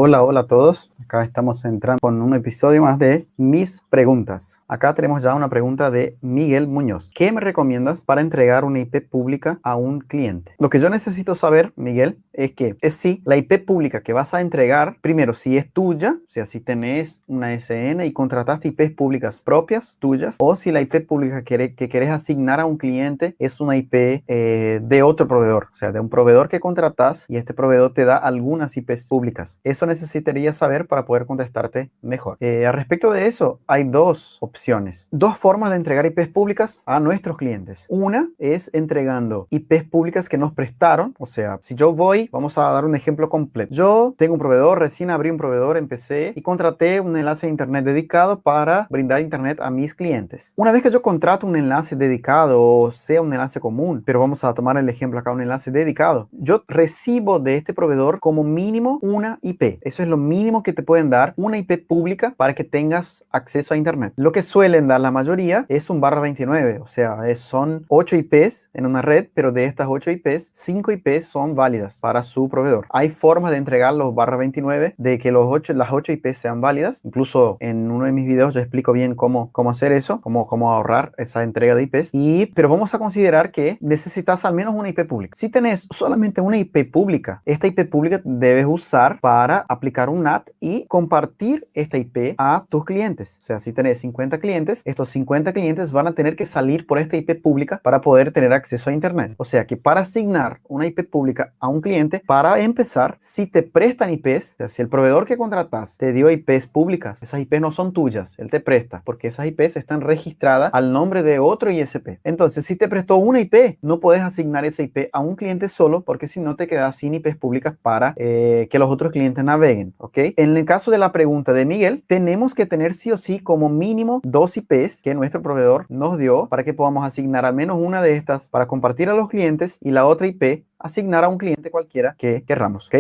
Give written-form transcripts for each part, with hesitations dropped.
Hola, hola a todos. Acá estamos entrando con un episodio más de Mis Preguntas. Acá tenemos ya una pregunta de Miguel Muñoz. ¿Qué me recomiendas para entregar una IP pública a un cliente? Lo que yo necesito saber, Miguel, es si la IP pública que vas a entregar, primero, si es tuya, o sea, si tenés una SN y contrataste IPs públicas propias, tuyas, o si la IP pública que querés asignar a un cliente es una IP de otro proveedor, o sea, de un proveedor que contratás y este proveedor te da algunas IPs públicas. Eso necesitaría saber para poder contestarte mejor. Al respecto de eso, hay dos opciones, dos formas de entregar IPs públicas a nuestros clientes. Una es entregando IPs públicas que nos prestaron, o sea, si yo voy, vamos a dar un ejemplo completo. Yo tengo un proveedor, recién abrí un proveedor, empecé y contraté un enlace de internet dedicado para brindar internet a mis clientes. Una vez que yo contrato un enlace dedicado, o sea, un enlace común, pero vamos a tomar el ejemplo acá, un enlace dedicado, yo recibo de este proveedor como mínimo una IP. Eso es lo mínimo que te pueden dar, una IP pública para que tengas acceso a internet. Lo que suelen dar la mayoría es un +29, o sea, son 8 IPs en una red, pero de estas 8 IPs, 5 IPs son válidas para su proveedor. Hay formas de entregar los +29 de que las 8 IPs sean válidas. Incluso en uno de mis videos yo explico bien cómo hacer eso, cómo ahorrar esa entrega de IPs. Pero vamos a considerar que necesitas al menos una IP pública. Si tenés solamente una IP pública, esta IP pública debes usar para aplicar un NAT y compartir esta IP a tus clientes. O sea, si tenés 50 clientes, estos 50 clientes van a tener que salir por esta IP pública para poder tener acceso a internet. O sea que para asignar una IP pública a un cliente, para empezar, si te prestan IPs, o sea, si el proveedor que contratas te dio IPs públicas, esas IPs no son tuyas, él te presta, porque esas IPs están registradas al nombre de otro ISP. Entonces, si te prestó una IP, no puedes asignar esa IP a un cliente solo, porque si no te quedas sin IPs públicas para que los otros clientes naveguen, ¿ok? En el caso de la pregunta de Miguel, tenemos que tener sí o sí como mínimo 2 IPs que nuestro proveedor nos dio para que podamos asignar al menos una de estas para compartir a los clientes y la otra IP asignar a un cliente cualquiera que querramos, ¿ok?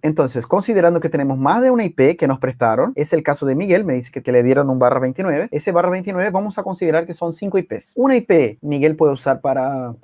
Entonces, considerando que tenemos más de una IP que nos prestaron, es el caso de Miguel, me dice que le dieron un +29, ese +29 vamos a considerar que son 5 IPs. Una IP Miguel puede usar para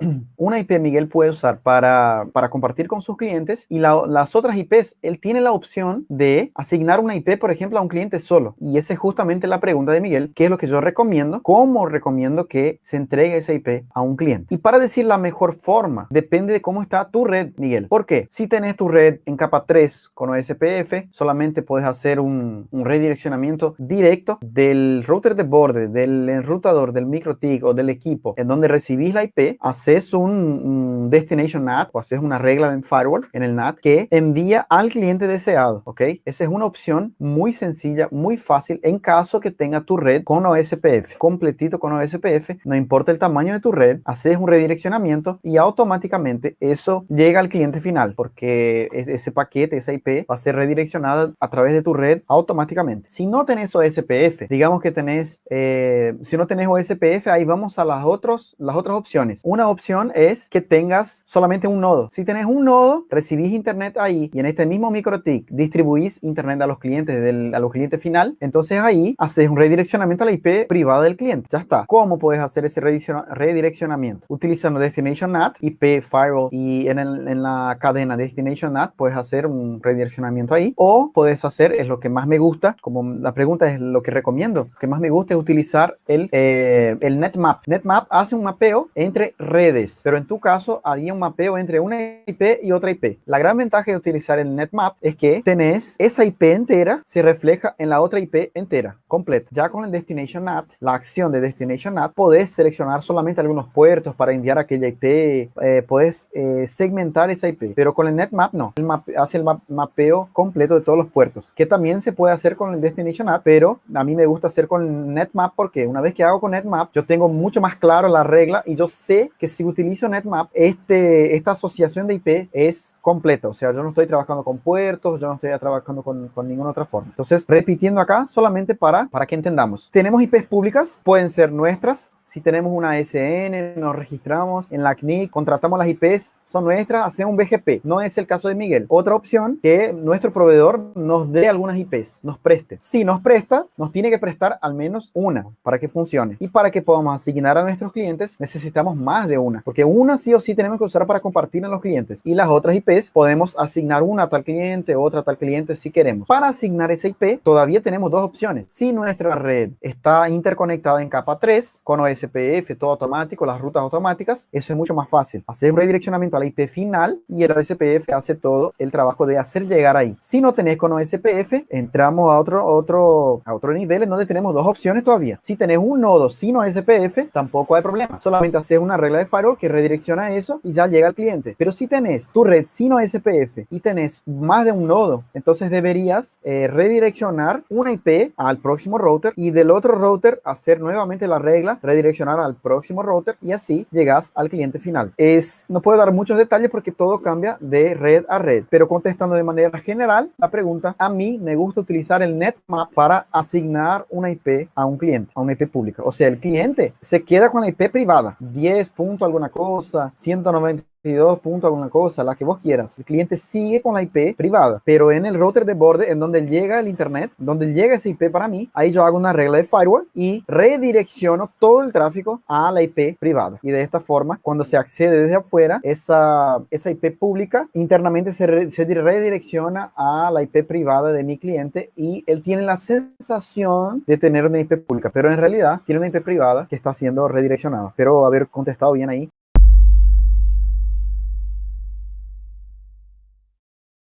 compartir con sus clientes y las otras IPs, él tiene la opción de asignar una IP, por ejemplo, a un cliente solo. Y esa es justamente la pregunta de Miguel, ¿qué es lo que yo recomiendo? ¿Cómo recomiendo que se entregue esa IP a un cliente? Y para decir la mejor forma, depende de cómo está tu red, Miguel. ¿Por qué? Si tenés tu red en capa 3 con OSPF, solamente puedes hacer un redireccionamiento directo del router de borde, del enrutador, del MikroTik o del equipo en donde recibís la IP, haces un destination NAT o haces una regla en firewall en el NAT que envía al cliente deseado, ¿ok? Esa es una opción muy sencilla, muy fácil en caso que tenga tu red con OSPF, completito con OSPF, no importa el tamaño de tu red, haces un redireccionamiento y automáticamente eso llega al cliente final porque ese paquete, esa IP va a ser redireccionada a través de tu red automáticamente. Si no tenés OSPF, digamos que si no tenés OSPF, ahí vamos a las otras opciones. Una opción es que tengas solamente un nodo. Si tenés un nodo, recibís internet ahí y en este mismo MikroTik distribuís internet a los clientes final, entonces ahí haces un redireccionamiento a la IP privada del cliente. Ya está. ¿Cómo puedes hacer ese redireccionamiento? Utilizando Destination NAT, IP Firewall y en la cadena Destination NAT puedes hacer un redireccionamiento ahí, o puedes hacer, es lo que más me gusta, como la pregunta es lo que recomiendo, lo que más me gusta es utilizar el NetMap. NetMap hace un mapeo entre redes, pero en tu caso haría un mapeo entre una IP y otra IP. La gran ventaja de utilizar el NetMap es que tenés esa IP entera, se refleja en la otra IP entera, completa. Ya con el Destination NAT, la acción de Destination NAT, podés seleccionar solamente algunos puertos para enviar aquella IP, puedes segmentar esa IP, pero con el NetMap no. Hace el mapeo completo de todos los puertos, que también se puede hacer con el Destination NAT, pero a mí me gusta hacer con NetMap porque una vez que hago con NetMap, yo tengo mucho más claro la regla y yo sé que si utilizo NetMap, esta asociación de IP es completa. O sea, yo no estoy trabajando con puertos, yo no estoy trabajando con ninguna otra forma. Entonces, repitiendo acá, solamente para que entendamos. Tenemos IPs públicas, pueden ser nuestras, si tenemos una SN, nos registramos en la CNIC, contratamos las IPs, son nuestras, hacemos un BGP. No es el caso de Miguel. Otra opción, que nuestro proveedor nos dé algunas IPs, nos preste. Si nos presta, nos tiene que prestar al menos una para que funcione. Y para que podamos asignar a nuestros clientes, necesitamos más de una, porque una sí o sí tenemos que usar para compartir en los clientes. Y las otras IPs podemos asignar una a tal cliente, otra a tal cliente si queremos. Para asignar esa IP, todavía tenemos dos opciones. Si nuestra red está interconectada en capa 3, con OSPF, todo automático, las rutas automáticas, eso es mucho más fácil. Hacer un redireccionamiento a la IP final y el OSPF hace todo el trabajo de hacer llegar ahí. Si no tenés con OSPF, entramos a otro nivel en donde tenemos dos opciones todavía. Si tenés un nodo sin OSPF, tampoco hay problema. Solamente haces una regla de firewall que redirecciona eso y ya llega al cliente. Pero si tenés tu red sin OSPF y tenés más de un nodo, entonces deberías redireccionar una IP al próximo router y del otro router hacer nuevamente la regla, redireccionar al próximo router y así llegas al cliente final. No puedo dar muchos detalles porque todo cambia de red a red, pero contestando de manera general la pregunta, a mí me gusta utilizar el NetMap para asignar una IP a un cliente, a una IP pública. O sea, el cliente se queda con la IP privada, 10 punto alguna cosa, 192 punto alguna cosa, la que vos quieras. El cliente sigue con la IP privada, pero en el router de borde, en donde llega el internet, donde llega esa IP para mí, ahí yo hago una regla de firewall y redirecciono todo el tráfico a la IP privada. Y de esta forma, cuando se accede desde afuera, esa IP pública internamente se redirecciona a la IP privada de mi cliente y él tiene la sensación de tener una IP pública, pero en realidad tiene una IP privada que está siendo redireccionada. Espero haber contestado bien ahí.